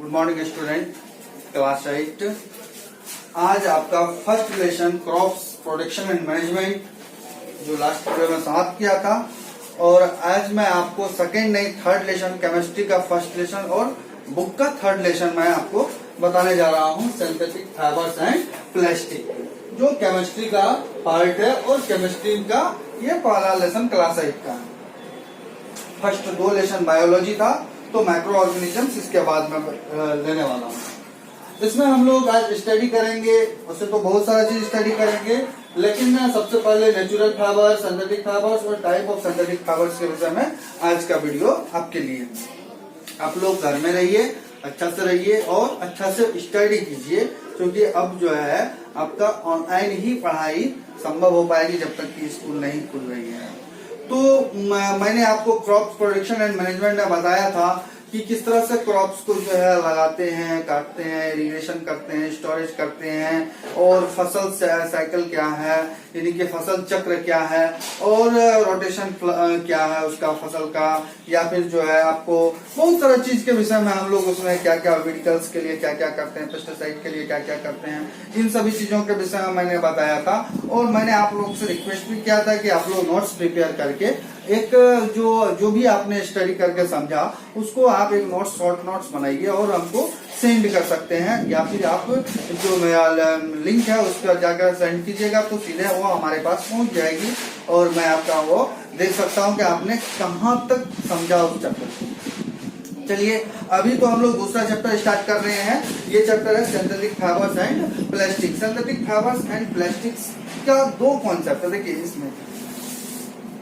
Good morning student, class 8। आज आपका first lesson crops production and management जो last video में समाप्त किया था, और आज मैं आपको सेकेंड नहीं थर्ड लेसन केमिस्ट्री का फर्स्ट लेसन और बुक का थर्ड लेसन मैं आपको बताने जा रहा हूँ। सिंथेटिक फाइबर्स एंड प्लास्टिक जो केमिस्ट्री का पार्ट है और केमिस्ट्री का ये पहला लेसन क्लास 8 का है। फर्स्ट दो लेसन बायोलॉजी था, तो माइक्रो ऑर्गेनिजम्स इसके बाद में लेने वाला हूँ। इसमें हम लोग आज स्टडी करेंगे, उससे तो बहुत सारा चीज स्टडी करेंगे, लेकिन मैं सबसे पहले नेचुरल फाइबर्स, सिंथेटिक फाइबर्स और टाइप ऑफ सिंथेटिक फाइबर्स के विषय में आज का वीडियो आपके लिए। आप लोग घर में रहिए, अच्छा से रहिए और अच्छा से स्टडी कीजिए, क्योंकि अब जो है आपका ऑनलाइन ही पढ़ाई संभव हो पाएगी जब तक कि स्कूल नहीं खुल रही है। तो मैंने आपको क्रॉप प्रोडक्शन एंड मैनेजमेंट में बताया था कि किस तरह से क्रॉप्स को जो है लगाते हैं, काटते हैं, इरिगेशन करते हैं, स्टोरेज करते हैं, और फसल साइकिल क्या है, यानी कि फसल चक्र क्या है, और रोटेशन क्या है उसका फसल का, या फिर जो है आपको बहुत सारा चीज के विषय में हम लोग उसमें क्या क्या वेजिटेबल्स के लिए क्या क्या करते हैं, पेस्टिसाइड के लिए क्या क्या करते हैं, इन सभी चीजों के विषय में मैंने बताया था। और मैंने आप लोग से रिक्वेस्ट भी किया था कि आप लोग नोट्स प्रिपेयर करके एक जो भी आपने स्टडी करके समझा उसको आप एक नोट्स, शॉर्ट नोट्स बनाइए और हमको सेंड कर सकते हैं, या फिर आप जो लिंक है उस पर जाकर सेंड कीजिएगा तो सीधे वो हमारे पास पहुंच जाएगी और मैं आपका वो देख सकता हूं कि आपने कहां तक समझा उस चैप्टर। चलिए, अभी तो हम लोग दूसरा चैप्टर स्टार्ट कर रहे हैं। ये चैप्टर है synthetic fibres and plastic. Synthetic fibres and plastics का दो कॉन्सेप्ट है। देखिए, इसमें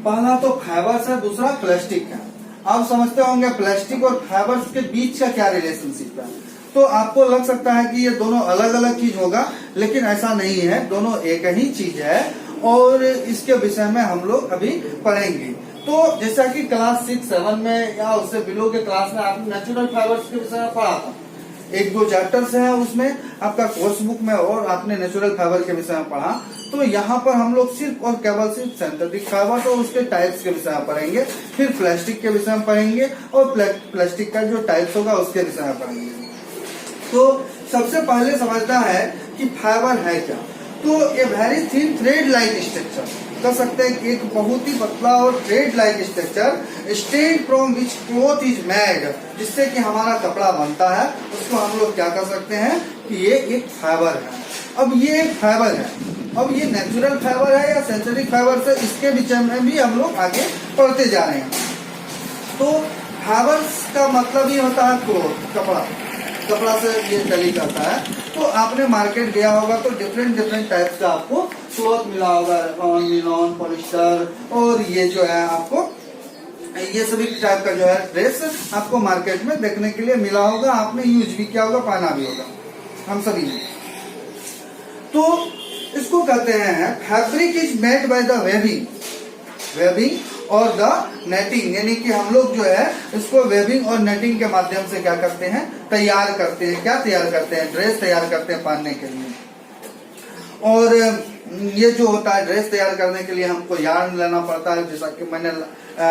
पहला तो फाइबर्स है, दूसरा प्लास्टिक है। आप समझते होंगे प्लास्टिक और फाइबर्स के बीच का क्या रिलेशनशिप है। तो आपको लग सकता है कि ये दोनों अलग अलग चीज होगा, लेकिन ऐसा नहीं है, दोनों एक ही चीज है और इसके विषय में हम लोग अभी पढ़ेंगे। तो जैसा कि क्लास 6, 7 में या उससे बिलो के क्लास में आपने नेचुरल फाइबर्स के विषय में पढ़ा था। एक दो चैप्टर्स है उसमें आपका कोर्स बुक में, और आपने नेचुरल फाइबर के विषय में पढ़ा। तो यहाँ पर हम लोग सिर्फ और केवल सिर्फ सिंथेटिक फाइबर और उसके टाइप्स के विषय में पढ़ेंगे, फिर प्लास्टिक के विषय में पढ़ेंगे और प्लास्टिक का जो टाइप्स होगा उसके विषय में पढ़ेंगे। तो सबसे पहले समझना है कि फाइबर है क्या। तो ये very thin thread like structure कर सकते हैं, एक बहुत ही पतला और thread like structure strand from which cloth is made, जिससे कि हमारा कपड़ा बनता है, उसको हम लोग क्या कर सकते हैं कि ये एक फाइबर है। अब ये एक फाइबर है, अब ये नेचुरल फाइबर है या सिंथेटिक फाइबर से, इसके विषय में भी हम लोग आगे पढ़ते जा रहे हैं। तो फाइबर्स का मतलब ही होता है क्लॉथ, कपड़ा, कपड़ा से ये डली करता है। तो आपने मार्केट गया होगा तो डिफरेंट टाइप्स का आपको क्लॉथ मिला होगा, निलॉन, पॉलिस्टर, और ये जो है आपको ये सभी टाइप का जो है ड्रेस आपको मार्केट में देखने के लिए मिला होगा, आपने यूज भी किया होगा, पहना भी होगा, हम सभी ने। तो इसको कहते हैं fabric is made by the webbing और द नेटिंग, यानी कि हम लोग जो है इसको वेबिंग और नेटिंग के माध्यम से क्या करते हैं, तैयार करते हैं। क्या तैयार करते हैं? ड्रेस तैयार करते हैं पहनने के लिए। और ये जो होता है ड्रेस तैयार करने के लिए हमको यार्न लेना पड़ता है, जैसा कि मैंने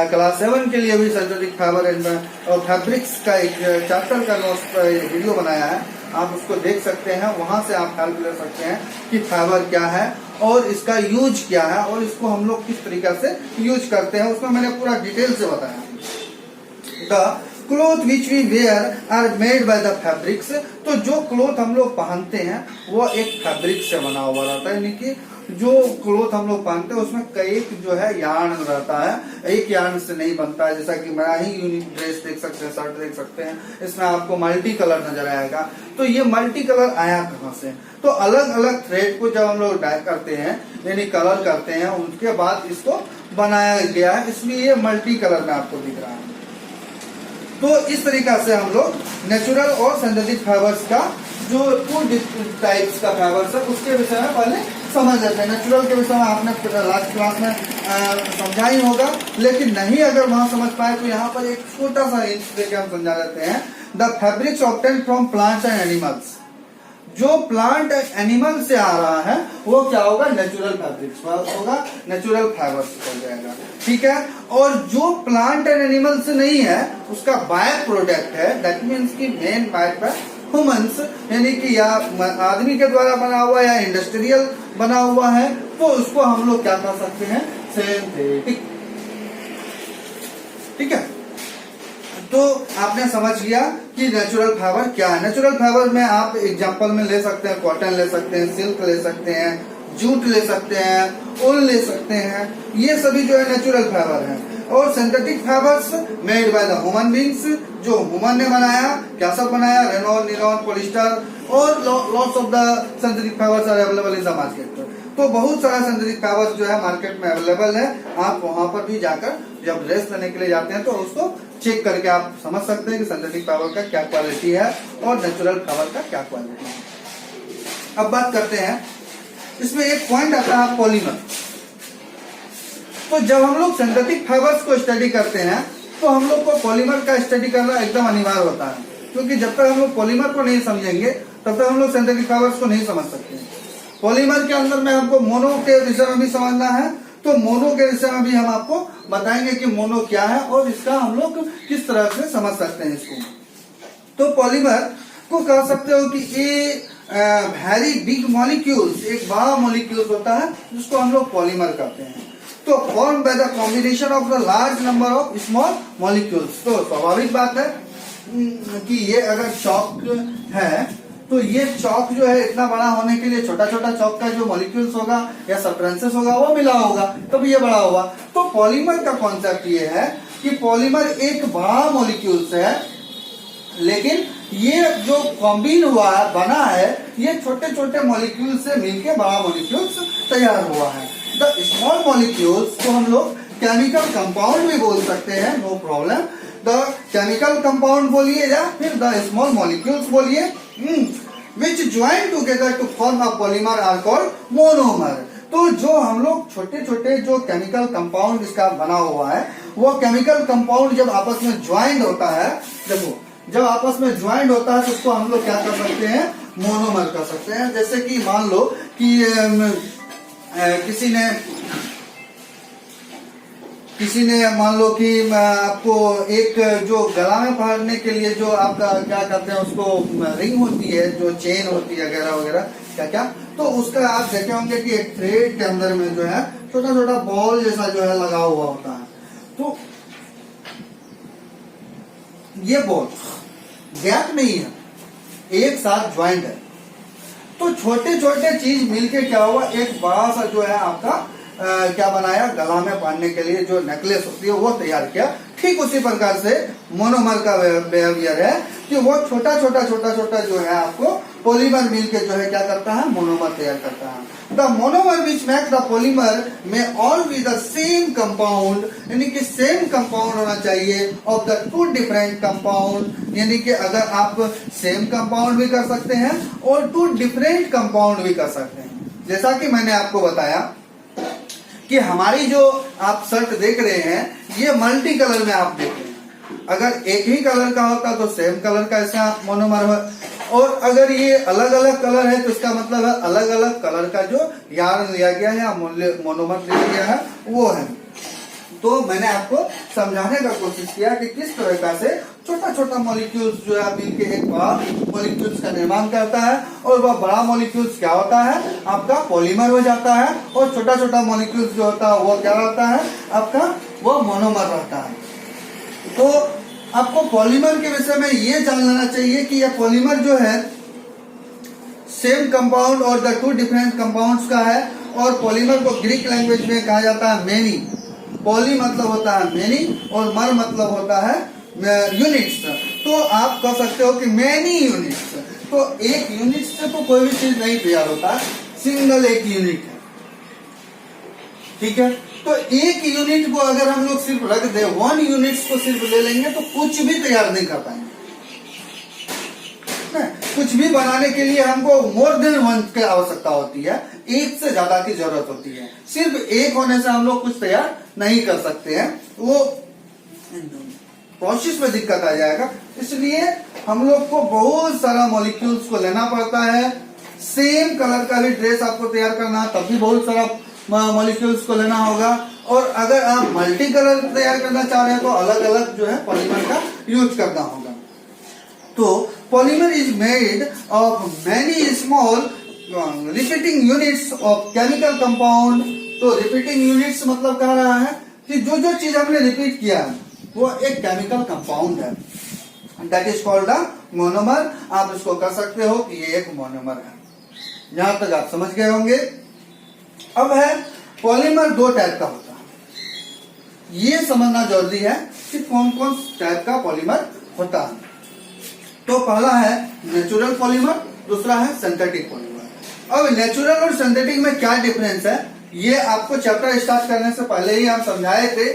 क्लास 7 के लिए भी सिंथेटिक फाइबर और फैब्रिक्स का एक चैप्टर का वीडियो बनाया है, आप उसको देख सकते हैं, वहां से आप हेल्प ले सकते हैं कि फाइबर क्या है और इसका यूज क्या है और इसको हम लोग किस तरीके से यूज करते हैं, उसमें मैंने पूरा डिटेल से बताया। The cloth which we wear are made by the fabrics, तो जो क्लोथ हम लोग पहनते हैं वो एक फैब्रिक से बना हुआ रहता है, यानी कि जो क्लोथ हम लोग पहनते हैं उसमें कई जो है यार्न रहता है, एक यार्न से नहीं बनता है। जैसा कि मेरा ही यूनिक ड्रेस देख सकते हैं, शर्ट देख सकते हैं, इसमें आपको मल्टी कलर नजर आएगा। तो ये मल्टी कलर आया कहाँ से? तो अलग अलग थ्रेड को जब हम लोग डाई करते हैं, यानी कलर करते हैं, उसके बाद इसको बनाया गया है, इसलिए ये मल्टी कलर में आपको दिख रहा है। तो इस तरीका से हम लोग नेचुरल और सिंथेटिक फाइबर्स का जो टू टाइप्स का फाइबर्स है उसके विषय में पहले समझ लेते हैं। नेचुरल के विषय में आपने लास्ट क्लास में समझा ही होगा, लेकिन नहीं अगर वहां समझ पाए तो यहाँ पर एक छोटा सा हिंट देके हम समझा लेते हैं। The fabrics obtain from plants and animals, जो प्लांट एनिमल से आ रहा है वो क्या होगा, नेचुरल फैब्रिक्स होगा, नेचुरल फाइबर्स हो जाएगा, ठीक है। और जो प्लांट एंड एनिमल से नहीं है उसका बाय प्रोडक्ट है, दैट मीन्स की मेन बाय ह्यूमंस, यानी कि या आदमी के द्वारा बना हुआ या इंडस्ट्रियल बना हुआ है, तो उसको हम लोग क्या कर सकते हैं, सिंथेटिक, ठीक है। तो आपने समझ लिया कि नेचुरल फाइबर क्या है। नेचुरल फाइबर में आप एग्जांपल में ले सकते हैं, कॉटन ले सकते हैं, सिल्क ले सकते हैं, जूट ले सकते हैं, ऊन ले सकते हैं, ये सभी जो है नेचुरल फाइबर है। और synthetic fibres made by the human beings, जो ह्यूमन ने बनाया, क्या सब बनाया, रेनॉन, निलॉन, पॉलिस्टर और lots of the synthetic fibres are available in the market. तो बहुत सारा सिंथेटिक फाइबर्स जो है मार्केट में अवेलेबल है, आप वहां पर भी जाकर जब ड्रेस लेने के लिए जाते हैं तो उसको चेक करके आप समझ सकते हैं कि सिंथेटिक फाइबर का क्या क्वालिटी है और नेचुरल फाइबर का क्या क्वालिटी है। अब बात करते हैं, इसमें एक पॉइंट आता है पॉलीमर। तो जब हम लोग सिंथेटिक फाइबर्स को स्टडी करते हैं तो हम लोग को पॉलीमर का स्टडी करना एकदम अनिवार्य होता है, क्योंकि जब तक हम लोग पॉलीमर को नहीं समझेंगे तब तक हम लोग सिंथेटिक फाइबर्स को नहीं समझ सकते। पॉलीमर के अंदर में हमको मोनो के विषय में भी समझना है, तो मोनो के विषय में भी हम आपको बताएंगे कि मोनो क्या है और इसका हम लोग किस तरह से समझ सकते हैं इसको। तो पॉलीमर को कह सकते हो कि ये वेरी बिग मॉलिक्यूल्स, एक बड़ा मॉलिक्यूल्स होता है जिसको हम लोग पॉलीमर कहते हैं। तो form by the combination of the large number of small molecules. तो स्वाभाविक बात है कि ये अगर चौक है तो ये चौक जो है इतना बड़ा होने के लिए छोटा छोटा चौक का जो मॉलिक्यूल्स होगा या सब्सटेंसेस होगा वो मिला होगा तब ये बड़ा होगा। तो पॉलीमर का कॉन्सेप्ट ये है कि पॉलीमर एक बड़ा मॉलिक्यूल्स है, लेकिन ये जो कॉम्बिन हुआ है, बना है, ये छोटे छोटे मॉलिक्यूल से मिलकर बड़ा मॉलिक्यूल्स तैयार हुआ है। द स्मॉल मॉलिक्यूल्स को हम लोग केमिकल कंपाउंड भी बोल सकते हैं, no problem. The chemical compound बोलिए या फिर द स्मॉल मॉलिक्यूल्स बोलिए, which join together to form a polymer are called monomer। तो जो हम लोग छोटे छोटे जो केमिकल कंपाउंड इसका बना हुआ है, वो केमिकल कंपाउंड जब आपस में ज्वाइंट होता है, देखो जब आपस में ज्वाइंट होता है तो उसको हम लोग क्या कर सकते हैं, मोनोमर कर सकते हैं। जैसे कि मान लो कि किसी ने मान लो कि आपको एक जो गला में पहनने के लिए जो आपका क्या कहते हैं उसको रिंग होती है, जो चेन होती है वगैरह वगैरह क्या क्या, तो उसका आप देखे होंगे कि एक थ्रेड के अंदर में जो है छोटा छोटा बॉल जैसा जो है लगा हुआ होता है। तो ये बॉल गैप नहीं है, एक साथ ज्वाइंट है। तो छोटे छोटे चीज मिलके क्या हुआ, एक बड़ा सा जो है आपका क्या बनाया, गला में बांधने के लिए जो नेकलेस होती है वो तैयार किया। ठीक उसी प्रकार से मोनोमर का बिहेवियर है कि वो छोटा छोटा जो है आपको पॉलीमर मिलके जो है क्या करता है, मोनोमर तैयार करता है। The monomer which make the polymer may all be the same compound, यानी कि सेम कंपाउंड होना चाहिए of the two different compound, यानी कि अगर आप सेम कंपाउंड भी कर सकते हैं और टू डिफरेंट कंपाउंड भी कर सकते हैं। जैसा कि मैंने आपको बताया कि हमारी जो आप शर्ट देख रहे हैं ये मल्टी कलर में आप देख रहे हैं। अगर एक ही कलर का होता तो सेम कलर का ऐसा मोनोमर हो, और अगर ये अलग अलग कलर है तो इसका मतलब है अलग अलग कलर का जो यार्न लिया गया है या मोनोमर लिया गया है वो है। तो मैंने आपको समझाने का कोशिश किया कि किस तरीका से छोटा छोटा मॉलिक्यूल्स जो है मिलके एक बड़ा मॉलिक्यूल्स का निर्माण करता है, और वह बड़ा मॉलिक्यूल्स क्या होता है, आपका पॉलीमर हो जाता है, और छोटा छोटा मॉलिक्यूल्स जो होता है वो क्या रहता है आपका, वो मोनोमर रहता है। तो आपको पॉलीमर के विषय में ये जान लेना चाहिए कि यह पॉलीमर जो है सेम कंपाउंड और द टू डिफरेंट कंपाउंड्स का है। और पॉलीमर को ग्रीक लैंग्वेज में कहा जाता है मेनी। पॉली मतलब होता है मेनी और मर मतलब होता है यूनिट्स। तो आप कह सकते हो कि मेनी यूनिट्स। तो एक यूनिट से तो कोई भी चीज नहीं तैयार होता, सिंगल एक यूनिट है, ठीक है। तो एक यूनिट को अगर हम लोग सिर्फ रख दे, वन यूनिट्स को सिर्फ ले लेंगे तो कुछ भी तैयार नहीं कर पाएंगे। कुछ भी बनाने के लिए हमको मोर देन वन की आवश्यकता होती है, एक से ज्यादा की जरूरत होती है। सिर्फ एक होने से हम लोग कुछ तैयार नहीं कर सकते हैं, वो प्रोसेस में दिक्कत आ जाएगा। इसलिए हम लोग को बहुत सारा मॉलिक्यूल्स को लेना पड़ता है। सेम कलर का भी ड्रेस आपको तैयार करना तब भी बहुत सारा मॉलिक्यूल्स को लेना होगा। और अगर आप मल्टी कलर तैयार करना चाह रहे हैं तो अलग अलग जो है पॉलीमर का यूज करना होगा। तो polymer is made of many small repeating units of chemical compound. तो रिपीटिंग यूनिट्स मतलब कह रहा है कि जो जो चीज हमने रिपीट किया है वो एक केमिकल कंपाउंड है, that is called a monomer. आप इसको कह सकते हो कि ये एक मोनोमर है। यहां तक आप समझ गए होंगे। अब है पॉलीमर दो टाइप का होता है। ये समझना जरूरी है कि कौन कौन टाइप का पॉलीमर होता है। तो पहला है नेचुरल पॉलीमर, दूसरा है सिंथेटिक पॉलीमर। अब नेचुरल और सिंथेटिक में क्या डिफरेंस है ये आपको चैप्टर स्टार्ट करने से पहले ही हम समझाए थे,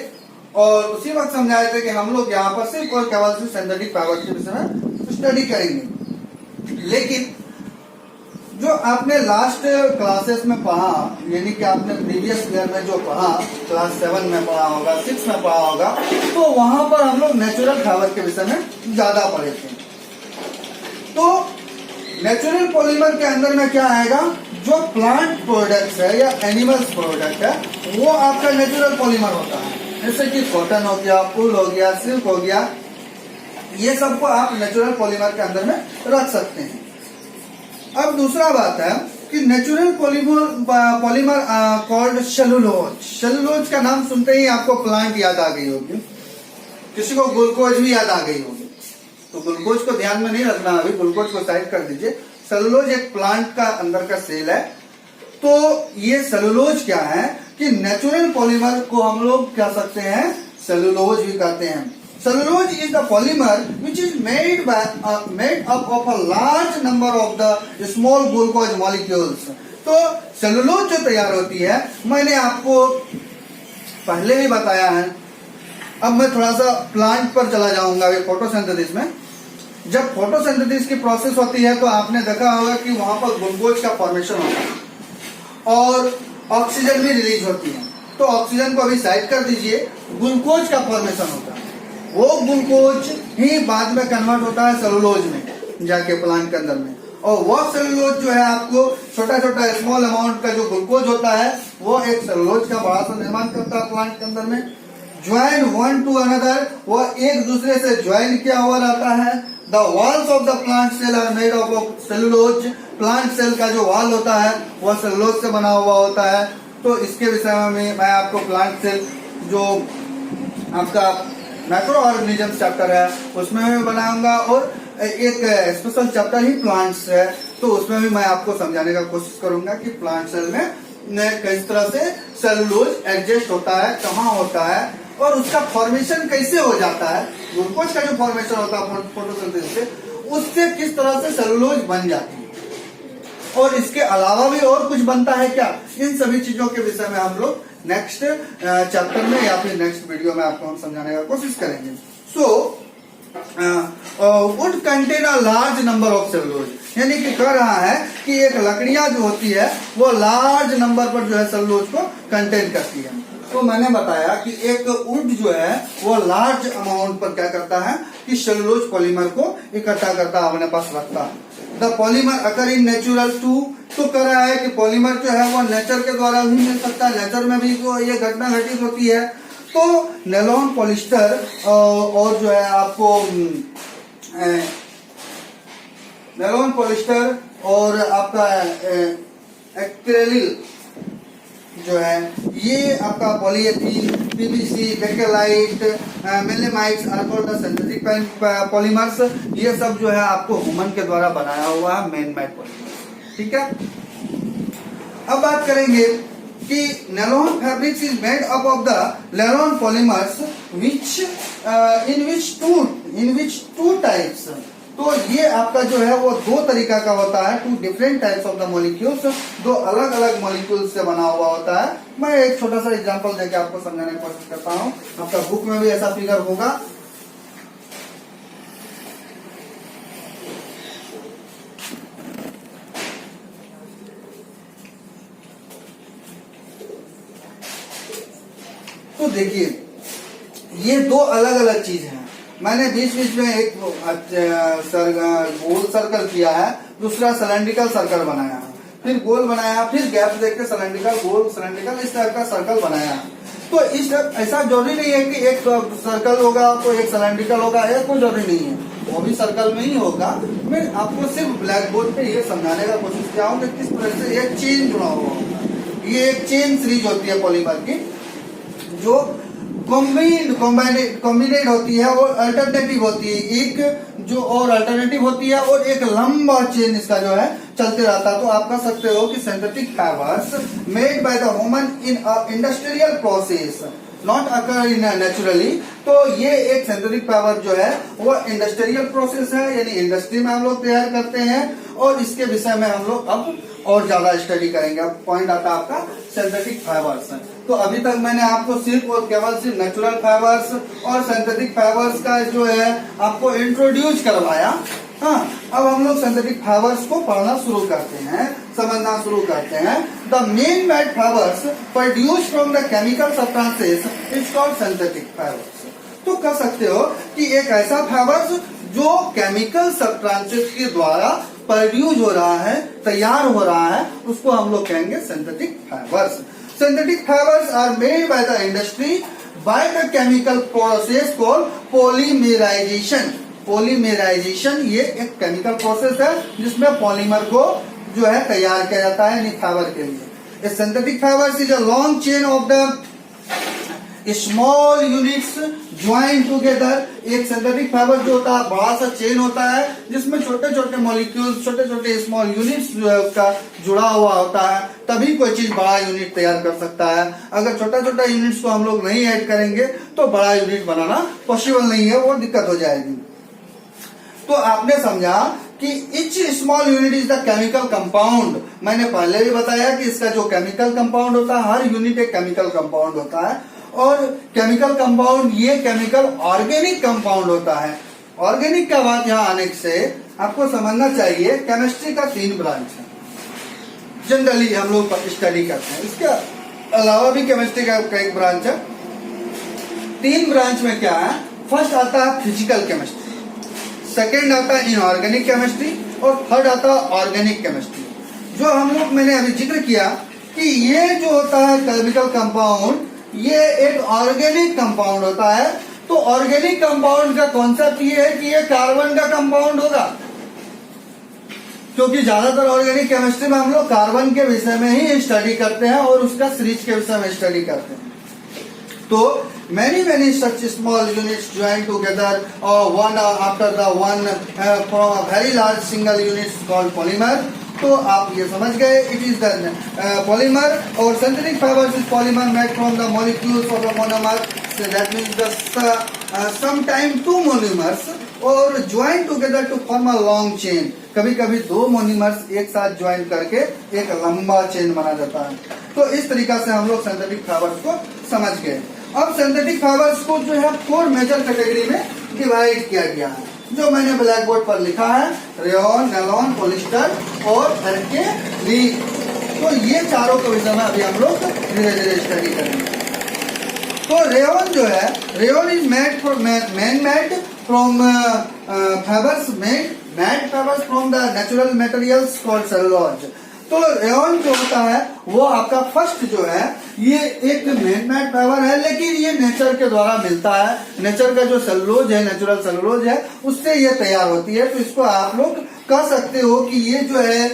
और उसी वक्त समझाए थे कि हम लोग यहाँ पर सिर्फ और केवल सिंथेटिक फाइबर के विषय में स्टडी करेंगे। लेकिन जो आपने लास्ट क्लासेस में पढ़ा, यानी कि आपने प्रीवियस ईयर में जो पढ़ा, क्लास 7 में पढ़ा होगा, 6 में पढ़ा होगा, तो वहां पर हम लोग नेचुरल फाइबर के विषय में ज्यादा पढ़े थे। तो नेचुरल पॉलीमर के अंदर में क्या आएगा, जो प्लांट प्रोडक्ट्स है या एनिमल्स प्रोडक्ट है वो आपका नेचुरल पॉलीमर होता है। जैसे कि कॉटन हो गया, ऊल हो गया, सिल्क हो गया, ये सबको आप नेचुरल पॉलीमर के अंदर में रख सकते हैं। अब दूसरा बात है कि natural polymer called cellulose. Cellulose का नाम सुनते ही आपको प्लांट याद आ गई होगी, किसी को ग्लूकोज भी याद आ गई होगी। तो ग्लूकोज को ध्यान में नहीं रखना, अभी ग्लूकोज को साइड कर दीजिए। सेलुलोज एक प्लांट का अंदर का सेल है। तो ये सेलुलोज क्या है कि नेचुरल पॉलीमर को हम लोग कह सकते हैं, सेलुलोज भी कहते हैं। Cellulose is the polymer which is made up of a large number of the small glucose molecules. तो सेलुलोज जो तैयार होती है मैंने आपको पहले भी बताया है। अब मैं थोड़ा सा प्लांट पर चला जाऊंगा अभी फोटोसिंथेसिस में। जब फोटोसिंथेसिस की प्रोसेस होती है तो आपने देखा होगा कि वहां पर ग्लूकोज का फॉर्मेशन होता है और ऑक्सीजन भी रिलीज होती है। तो ऑक्सीजन को अभी साइड कर दीजिए, ग्लूकोज का फॉर्मेशन होता है। वो ग्लूकोज ही बाद में कन्वर्ट होता है सेलुलोज में जाके प्लांट के अंदर में, और वो सेलुलोज जो है आपको छोटा छोटा स्मॉल अमाउंट का जो ग्लूकोज होता है वो एक सेलुलोज का बड़ा सा निर्माण करता है प्लांट के अंदर में। ज्वाइन वन टू अनदर, वो एक दूसरे से ज्वाइन किया हुआ रहता है। The walls of the plant cell are made of cellulose. Plant cell का जो वॉल होता है वो सेलुलोज से बना हुआ होता है। तो इसके विषय में मैं आपको प्लांट सेल जो आपका माइक्रो ऑर्गेनिज्म चैप्टर है उसमें भी बनाऊंगा, और एक स्पेशल चैप्टर ही प्लांट्स है तो उसमें भी मैं आपको समझाने का कोशिश करूंगा कि प्लांट सेल में किस तरह से सेलुलोज एडजस्ट होता है, कहाँ होता है, और उसका फॉर्मेशन कैसे हो जाता है। ग्लूकोज का जो फॉर्मेशन होता है फोटोसिंथेसिस से, उससे किस तरह से सेलुलोज बन जाती है, और इसके अलावा भी और कुछ बनता है क्या, इन सभी चीजों के विषय में हम लोग नेक्स्ट चैप्टर में या फिर नेक्स्ट वीडियो में आपको हम समझाने का कोशिश करेंगे। So would contain a large number of cellulose, यानी कि कह रहा है कि एक लकड़ियां जो होती है वो लार्ज नंबर पर जो है सेलुलोज को कंटेन करती है। तो मैंने बताया कि एक वुड जो है वो लार्ज अमाउंट पर क्या करता है कि सेलुलोज पॉलीमर को इकट्ठा करता है, अपने पास रखता है। The polymer occur in natural too, तो कह रहा है कि पॉलीमर जो है वो नेचर के द्वारा भी मिल सकता है, नेचर में भी तो ये घटना घटित होती है। तो नेलोन पॉलिस्टर और जो है आपको नेलोन पॉलिस्टर और आपका एक्रेलिल जो है ये आपका polythene, PVC, bakelite, melamines are called the synthetic polymers. ये सब जो है आपको ह्यूमन के द्वारा बनाया हुआ है मैन मेड पॉलीमर। ठीक है, अब बात करेंगे कि nylon fabrics is made up of the nylon polymers which in which two types. तो ये आपका जो है वो दो तरीका का होता है, two different types of the molecules, दो अलग अलग मॉलिक्यूल्स से बना हुआ होता है। मैं एक छोटा सा एग्जांपल देके आपको समझाने की कोशिश करता हूँ। आपका बुक में भी ऐसा फिगर होगा। तो देखिए ये दो अलग अलग चीज हैं। मैंने बीच बीच में एक गोल सर्कल किया है, दूसरा सिलेंड्रिकल सर्कल बनाया है, फिर गोल बनाया, फिर गैप देख के सिलेंड्रिकल, गोल सिलेंड्रिकल, इस टाइप का सर्कल बनाया है। तो इस ऐसा जरूरी नहीं है कि एक सर्कल होगा तो एक सिलेंड्रिकल होगा, ये कोई जरूरी नहीं है, वो भी सर्कल में ही होगा। मैं आपको सिर्फ ब्लैक बोर्ड पे ये समझाने का कोशिश किया हूँ कि किस तरह से एक चेन जुड़ा हुआ होगा। ये एक चेन सीरीज होती है पॉलीमर की, जो कॉम्बिनेट होती है और अल्टरनेटिव होती है, एक जो और अल्टरनेटिव होती है और एक लंबा चेन इसका जो है चलते रहता है। तो आप कह सकते हो कि synthetic fibres made by the human in industrial process not occur in naturally. तो ये एक सिंथेटिक फाइबर जो है वो इंडस्ट्रियल प्रोसेस है, यानी इंडस्ट्री में हम लोग तैयार करते हैं, और इसके विषय में हम लोग अब और ज्यादा स्टडी करेंगे। अब पॉइंट आता है आपका सिंथेटिक फाइबर्स। तो अभी तक मैंने आपको सिर्फ और केवल सिर्फ नेचुरल फाइबर्स और सिंथेटिक फाइबर्स का जो है आपको इंट्रोड्यूस करवाया। हाँ, अब हम लोग सिंथेटिक फाइबर्स को पढ़ना शुरू करते हैं, समझना शुरू करते हैं। The man made fibres produce from the chemical substances is called synthetic fibres. तो कह सकते हो कि एक ऐसा फाइबर्स जो केमिकल सब्सटेंसेस के द्वारा प्रोड्यूस हो रहा है, तैयार हो रहा है, उसको हम लोग कहेंगे synthetic fibres. Synthetic fibres are made by the industry by the chemical process called polymerisation. Polymerisation ये एक केमिकल प्रोसेस है जिसमें पॉलीमर को जो है तैयार किया जाता है फाइबर के लिए। Synthetic fibres is a long chain of the small units join together. एक सिंथेटिक फाइबर जो होता है बड़ा सा चेन होता है जिसमें छोटे छोटे मॉलिक्यूल्स, छोटे छोटे स्मॉल यूनिट्स जो है उसका जुड़ा हुआ होता है, तभी कोई चीज बड़ा यूनिट तैयार कर सकता है। अगर छोटा छोटा यूनिट्स को हम लोग नहीं ऐड करेंगे तो बड़ा यूनिट बनाना पॉसिबल नहीं है, वो दिक्कत हो जाएगी। तो आपने समझा कि etch small unit is the chemical compound. मैंने पहले भी बताया कि इसका जो केमिकल कंपाउंड होता है, हर यूनिट एक केमिकल कंपाउंड होता है, और केमिकल कंपाउंड ये केमिकल ऑर्गेनिक कंपाउंड होता है। ऑर्गेनिक का बात यहाँ आने से आपको समझना चाहिए, केमिस्ट्री का 3 ब्रांच है जनरली हम लोग स्टडी करते हैं, इसके अलावा भी केमिस्ट्री का एक ब्रांच है। 3 ब्रांच में क्या है, फर्स्ट आता है फिजिकल केमिस्ट्री, सेकेंड आता है इनऑर्गेनिक केमिस्ट्री, और थर्ड आता है ऑर्गेनिक केमिस्ट्री। जो हम लोग मैंने अभी जिक्र किया कि ये जो होता है केमिकल कंपाउंड, ये एक ऑर्गेनिक कंपाउंड होता है। तो ऑर्गेनिक कंपाउंड का कॉन्सेप्ट ये है कि ये कार्बन का कंपाउंड होगा, क्योंकि ज्यादातर ऑर्गेनिक केमिस्ट्री में हम लोग कार्बन के विषय में ही स्टडी करते हैं और उसका सीरीज के विषय में स्टडी करते हैं। तो many such small units join together one after the one from a very large single units called polymer। तो आप ये समझ गए, इट इज द पॉलीमर, और synthetic fibres is polymer made from the molecules of the monomer, that means the sometime 2 monomers और join together to form a long chain. कभी कभी 2 monomers एक साथ ज्वाइन करके एक लंबा चेन बना जाता है। तो इस तरीका से हम लोग सिंथेटिक फाइबर्स को समझ गए। अब सिंथेटिक फाइबर्स को जो है 4 मेजर कैटेगरी में डिवाइड किया गया है, जो मैंने ब्लैक बोर्ड पर लिखा है, रेयॉन, नायलॉन, पॉलिस्टर और एक्रिलिक। तो ये चारों के विषय में अभी हम लोग धीरे धीरे स्टडी करेंगे। तो रेयॉन जो है, rayon is made from fibres made fibres from the natural materials called cellulose. तो रेयॉन जो होता है वो आपका फर्स्ट जो है ये एक मैन मेड फाइबर है, लेकिन ये नेचर के द्वारा मिलता है। नेचर का जो सेलुलोज है, नेचुरल सेलुलोज है, उससे ये तैयार होती है। तो इसको आप लोग कह सकते हो कि ये जो है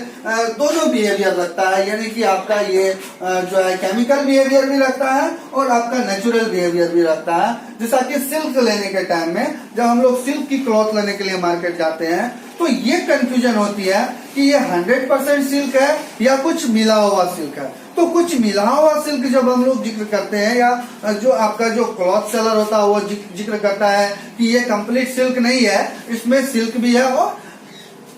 दोनों बिहेवियर रखता है, यानी कि आपका ये जो है केमिकल बिहेवियर भी रखता है और आपका नेचुरल बिहेवियर भी रखता है। जैसा कि सिल्क लेने के टाइम में जब हम लोग सिल्क की क्लॉथ लेने के लिए मार्केट जाते हैं तो ये कंफ्यूजन होती है कि ये 100% सिल्क है या कुछ मिला हुआ सिल्क है। तो कुछ मिला हुआ सिल्क जब हम लोग जिक्र करते हैं, या जो आपका जो क्लॉथ सेलर होता है वो जिक्र करता है कि ये कंप्लीट सिल्क नहीं है, इसमें सिल्क भी है और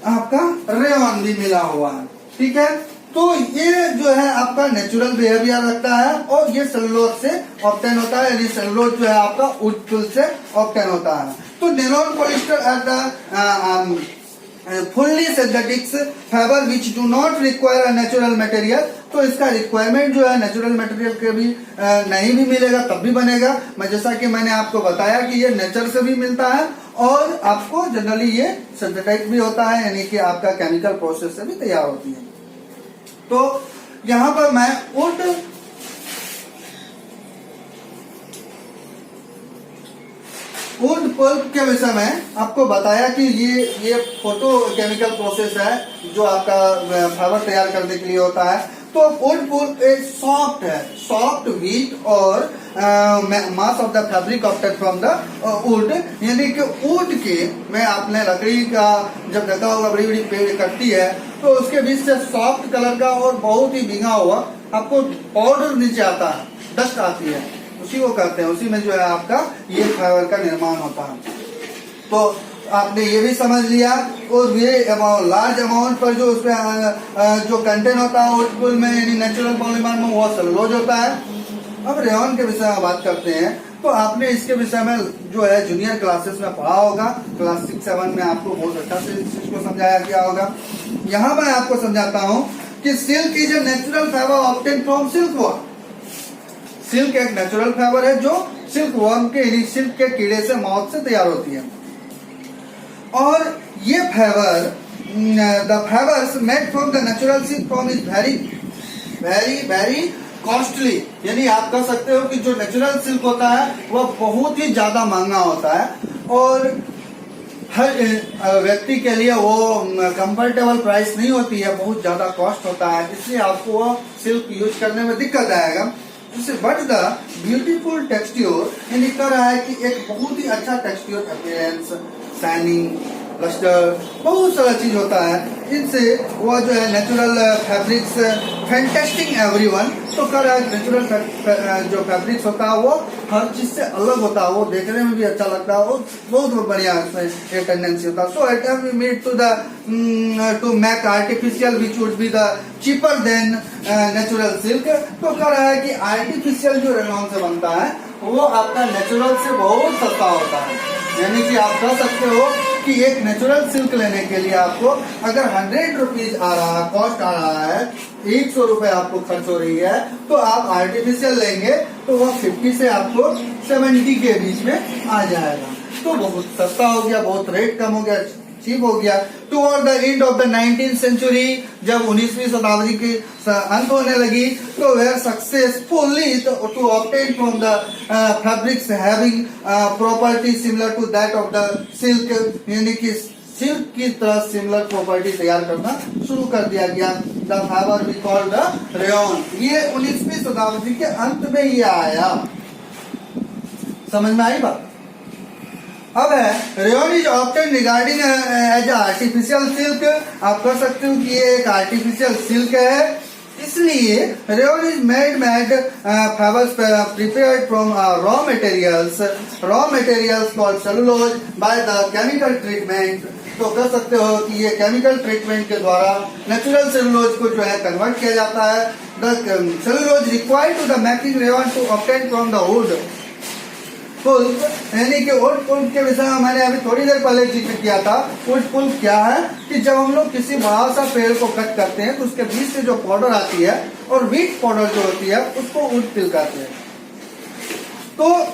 आपका रेयॉन भी मिला हुआ है, ठीक है। तो ये जो है आपका नेचुरल बिहेवियर रखता है और ये सेलुलोज से ऑब्टेन होता है, यानी सेलुलोज जो है आपका वुड फुल से ऑब्टेन होता है। तो nylon, polyester are the fully synthetic fiber which do not require a natural material तो इसका रिक्वायरमेंट जो है नेचुरल मटेरियल के भी नहीं भी मिलेगा तब भी बनेगा। मैं जैसा कि मैंने आपको बताया कि ये नेचर से भी मिलता है और आपको जनरली ये सिंथेटिक भी होता है, यानी कि आपका केमिकल प्रोसेस से भी तैयार होती है। तो यहां पर मैं वुड पल्प के विषय में आपको बताया कि ये फोटो केमिकल प्रोसेस है जो आपका फाइबर तैयार करने के लिए होता है। तो वुड पल्प एक सॉफ्ट है, सॉफ्ट व्हीट और mass of the fabric opted from the would, यानी कि वुड के में आपने लकड़ी का जब देखा होगा बड़ी बड़ी पेड़ कटती है तो उसके बीच से सॉफ्ट कलर का और बहुत ही भीगा हुआ आपको पाउडर नीचे आता है, डस्ट आती है, उसी को करते हैं, उसी में जो है आपका ये फाइबर का निर्माण होता है। तो आपने ये भी समझ लिया। और ये लार्ज अमाउंट पर जो उसमें जो कंटेंट होता है वुड पल्प में यानी नेचुरल पॉलीमर में वो सेलुलोज होता है। अब रेयॉन के विषय में बात करते हैं। तो आपने इसके विषय में जो है जूनियर क्लासेस में पढ़ा होगा, क्लास 6-7 में आपको बहुत अच्छा से इस चीज को समझाया गया होगा। यहाँ मैं आपको समझाता हूँ कि silk is a natural fibre obtain from silk worm. Silk एक नेचुरल फाइबर है जो सिल्क वर्म के सिल्क के कीड़े से मौत से तैयार होती है। और ये fibre the fibres made from the natural silk form is very very very costly, यानी आप कह सकते हो कि जो नेचुरल सिल्क होता है वह बहुत ही ज्यादा महंगा होता है और हर व्यक्ति के लिए वो कंफर्टेबल प्राइस नहीं होती है, बहुत ज्यादा कॉस्ट होता है, इसलिए आपको वो सिल्क यूज करने में दिक्कत आएगा। बट द ब्यूटीफुल टेक्सच्योर, यानी कह रहा है कि एक बहुत ही अच्छा टेक्सच्योर, अपीयरेंस, शाइनिंग, लस्टर, बहुत सारा चीज होता है। इनसे वो जो है नेचुरल फैब्रिक्स फैंटास्टिक एवरीवन, तो कह रहा है नेचुरल जो फैब्रिक्स होता है वो हर चीज से अलग होता है, वो देखने में भी अच्छा लगता है, वो बहुत बढ़िया इसमें ये टेंडेंसी होता है। So it have been made to make artificial which would be the cheaper than natural silk. तो कह रहा है कि आर्टिफिशियल जो रेयॉन से बनता है वो आपका नेचुरल से बहुत सस्ता होता है, यानी कि आप कह सकते हो कि एक नेचुरल सिल्क लेने के लिए आपको अगर 100 रुपीज आ रहा है, कॉस्ट आ रहा है, 100 रुपए आपको खर्च हो रही है, तो आप आर्टिफिशियल लेंगे तो वो 50 से आपको 70 के बीच में आ जाएगा। तो बहुत सस्ता हो गया, बहुत रेट कम हो गया, चीप हो गया। Toward the end of the 19th century, जब 19वीं शताब्दी की अंत होने लगी, तो वे successfully to obtain from the fabrics having property similar to that of the silk, यानी कि सिल्क की तरह सिमिलर प्रॉपर्टी तैयार करना शुरू कर दिया गया। The fibre we call the rayon, ये 19वीं शताब्दी के अंत में ही आया। समझ में आई बात? अब है rayon is obtain regarding as artificial silk. आप कह सकते हो कि ये एक आर्टिफिशियल सिल्क है, इसलिए rayon is made fibres prepared from raw materials called cellulose bye the chemical treatment. तो कह सकते हो कि ये केमिकल ट्रीटमेंट के द्वारा नेचुरल सेलुलोज को जो है कन्वर्ट किया जाता है। The cellulose required to the making rayon to obtain from the wood pulp, यानी कि वुड पल्प के विषय में मैंने अभी थोड़ी देर पहले जिक्र किया था। वुड पल्प क्या है कि जब हम लोग किसी बड़ा सा पेड़ को कट करते हैं तो उसके बीच से जो पाउडर आती है और व्हीट पाउडर जो होती है उसको वुड पल्प कहते हैं। तो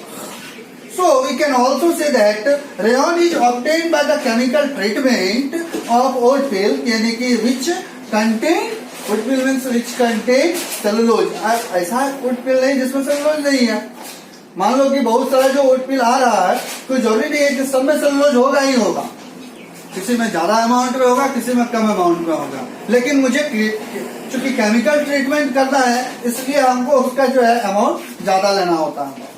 so we can also say that rayon is obtained by the chemical treatment of wood pulp, यानी कि which contain wood pulp means which contain cellulose। ऐसा wood pulp नहीं जिसमें सेलुलोज नहीं है। मान लो कि बहुत सारा जो वुड पल्प आ रहा है, कोई जरूरी नहीं है कि सब में सेलुलोज होगा ही होगा, किसी में ज्यादा अमाउंट में होगा, किसी में कम अमाउंट में होगा, लेकिन मुझे चूंकि केमिकल ट्रीटमेंट करना है इसलिए हमको उसका जो है अमाउंट ज्यादा लेना होता है।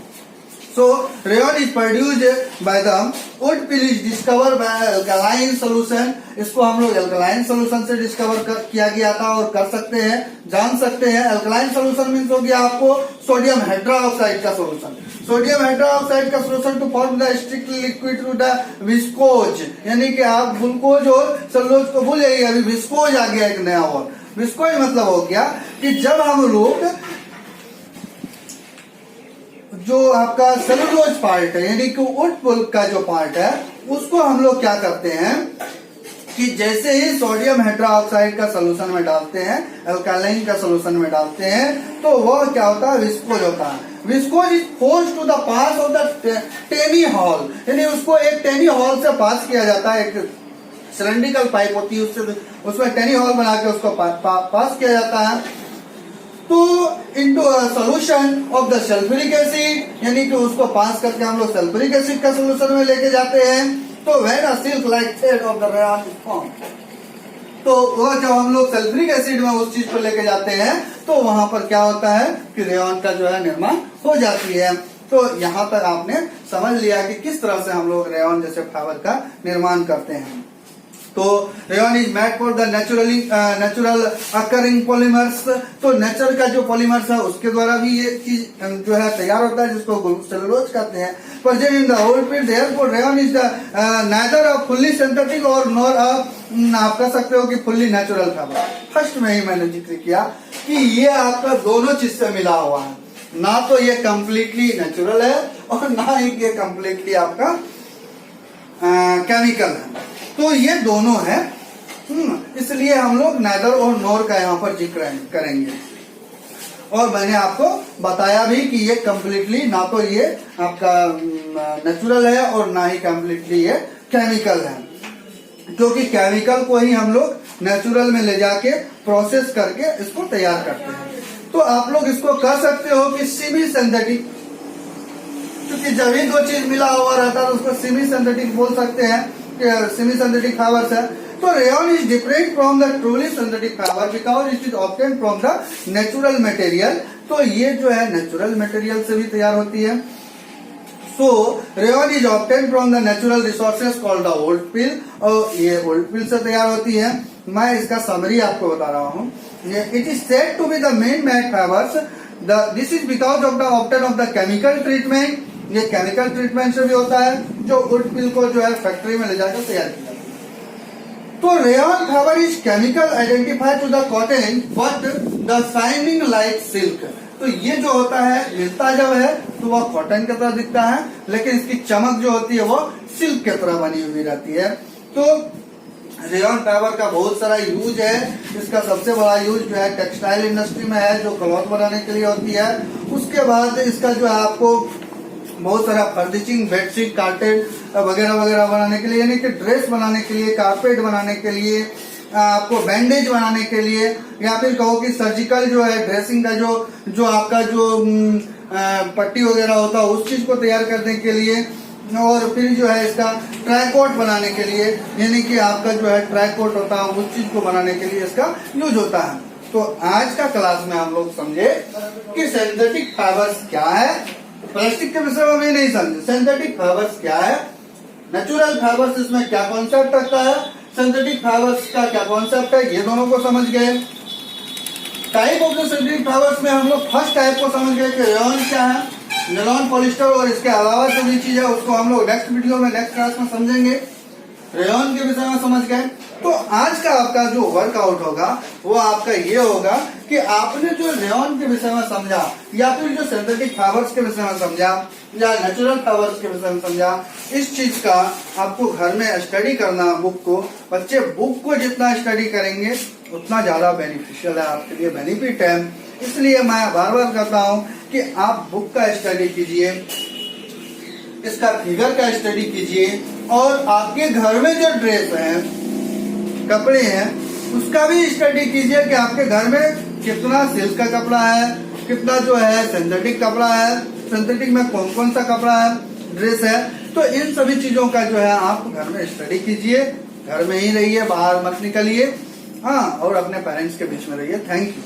So rayon is produced by the wood pulp is discovered by alkaline solution। इसको हम लोग alkaline solution से डिस्कवर किया गया था और कर सकते हैं, जान सकते हैं। alkaline solution मीन्स हो गया आपको सोडियम हाइड्रोक्साइड का सोल्यूशन। सोडियम हाइड्रोक्साइड का solution to form the strict liquid to the viscose, यानी कि आप ग्लूकोज और सेलुलोज को भूल जाइए, अभी विस्कोज आ गया एक नया वर्ड। विस्कोज मतलब हो गया कि जब हम लोग जो आपका सेलुलोज पार्ट है यानी कि वुड पल्प का जो पार्ट है उसको हम लोग क्या करते हैं कि जैसे ही सोडियम हाइड्रोक्साइड का सोल्यूशन में डालते हैं, अल्कालाइन का सोल्यूशन में डालते हैं, तो वह क्या होता है, विस्कोज होता है। Viscose is forced to the pass of the tiny hole, यानी उसको एक टेनी हॉल से पास किया जाता है। एक सिलेंड्रिकल पाइप होती है, उससे उसमें टेनी हॉल बना के उसको पास किया जाता है। तो into solution of the sulphuric acid, यानी कि उसको पास करके हम लोग सल्फ्यूरिक एसिड का सोल्यूशन में लेके जाते हैं। तो when a silk like thread of the rayon is form, तो वो जब हम लोग सल्फ्यूरिक एसिड में उस चीज को लेके जाते हैं, तो वहां पर क्या होता है कि रेयॉन का जो है निर्माण हो जाती है। तो यहाँ तक आपने समझ लिया कि किस तरह से हम लोग रेयॉन जैसे फाइबर का निर्माण करते हैं। तो rayon is made for the natural occurring polymers, तो नेचर का जो पॉलीमर्स है उसके द्वारा भी ये चीज जो है तैयार होता है, जिसको सेलुलोज कहते हैं। Present in the whole field, therefore rayon is the neither a fully synthetic और नॉर आप कह सकते हो कि फुल्ली नेचुरल फाइबर। फर्स्ट में ही मैंने जिक्र किया कि ये आपका दोनों चीज से मिला हुआ है, ना तो ये कम्प्लीटली नेचुरल है और ना ही ये कम्प्लीटली आपका केमिकल है। तो ये दोनों है, इसलिए हम लोग नाइदर और नॉर का यहाँ पर जिक्र करेंगे। और मैंने आपको बताया भी कि ये कम्प्लीटली ना तो ये आपका नेचुरल है और ना ही कम्प्लीटली ये केमिकल है, क्योंकि केमिकल को ही हम लोग नेचुरल में ले जाके प्रोसेस करके इसको तैयार करते हैं। तो आप लोग इसको कह सकते हो कि सेमी सिंथेटिक, क्योंकि जब ही दो चीज मिला हुआ रहता है तो उसको सेमी सिंथेटिक बोल सकते हैं, सेमी सिंथेटिक फाइबर्स है। तो rayon is different from the truly synthetic fibre because it is obtain from the natural material, तो ये जो है नेचुरल मटेरियल से भी तैयार होती है। So rayon is obtain from the natural resources called the old pill, और ये ओल्ड पिल से तैयार होती है। मैं इसका समरी आपको बता रहा हूँ। It is said to be the man made fibres, this is because of the obtain of the chemical treatment, ये केमिकल ट्रीटमेंट से भी होता है, जो वुड पिल को जो है फैक्ट्री में ले जाकर तैयार किया जाता है। तो rayon fibre is chemical identified to the cotton but the shining like silk, तो ये जो होता है मिलता जब है तो वह कॉटन की तरह दिखता है, लेकिन इसकी चमक जो होती है वो सिल्क की तरह बनी हुई रहती है। तो रेयॉन फाइबर का बहुत सारा यूज है। इसका सबसे बड़ा यूज जो है टेक्सटाइल इंडस्ट्री में है, जो क्लॉथ बनाने के लिए होती है। उसके बाद इसका जो है आपको बहुत सारा फर्निशिंग, बेडशीट, कार्पेट वगैरह वगैरह बनाने के लिए, यानी कि ड्रेस बनाने के लिए, कारपेट बनाने के लिए, आपको बैंडेज बनाने के लिए, या फिर कहो कि सर्जिकल जो है ड्रेसिंग का जो आपका जो पट्टी वगैरह होता है उस चीज को तैयार करने के लिए, और फिर जो है इसका ट्राइकोट बनाने के लिए, यानी कि आपका जो है ट्राइकोट होता है उस चीज को बनाने के लिए इसका यूज होता है। तो आज का क्लास में हम लोग समझे कि सिंथेटिक फाइबर्स क्या है, प्लास्टिक के विषय में भी नहीं समझे। सिंथेटिक फाइबर्स क्या है, नेचुरल फाइबर्स इसमें क्या कॉन्सेप्ट रखता है, सिंथेटिक फाइबर्स का क्या कॉन्सेप्ट है, ये दोनों को समझ गए। Type of the synthetic fibres में हम लोग फर्स्ट टाइप को समझ गए कि रेयॉन क्या है, नायलॉन, पॉलिस्टर और इसके अलावा जो भी चीज है उसको हम लोग नेक्स्ट वीडियो में नेक्स्ट क्लास में समझेंगे। रेयॉन के विषय में समझ गए। तो आज का आपका जो वर्कआउट होगा वो आपका ये होगा कि आपने जो रेयॉन के विषय में समझा, या फिर जो सिंथेटिक फाइबर्स के विषय में समझा, या नेचुरल फाइबर्स के विषय में समझा, इस चीज का आपको घर में स्टडी करना। बुक को बच्चे बुक को जितना स्टडी करेंगे उतना ज्यादा बेनिफिशियल है, आपके लिए बेनिफिट है। इसलिए मैं बार बार कहता हूँ कि आप बुक का स्टडी कीजिए, इसका फिगर का स्टडी कीजिए, और आपके घर में जो ड्रेस है, कपड़े हैं, उसका भी स्टडी कीजिए कि आपके घर में कितना सिल्क का कपड़ा है, कितना जो है सिंथेटिक कपड़ा है, सिंथेटिक में कौन कौन सा कपड़ा है, ड्रेस है। तो इन सभी चीजों का जो है आप घर में स्टडी कीजिए, घर में ही रहिए, बाहर मत निकलिए, हाँ, और अपने पेरेंट्स के बीच में रहिए। Thank you.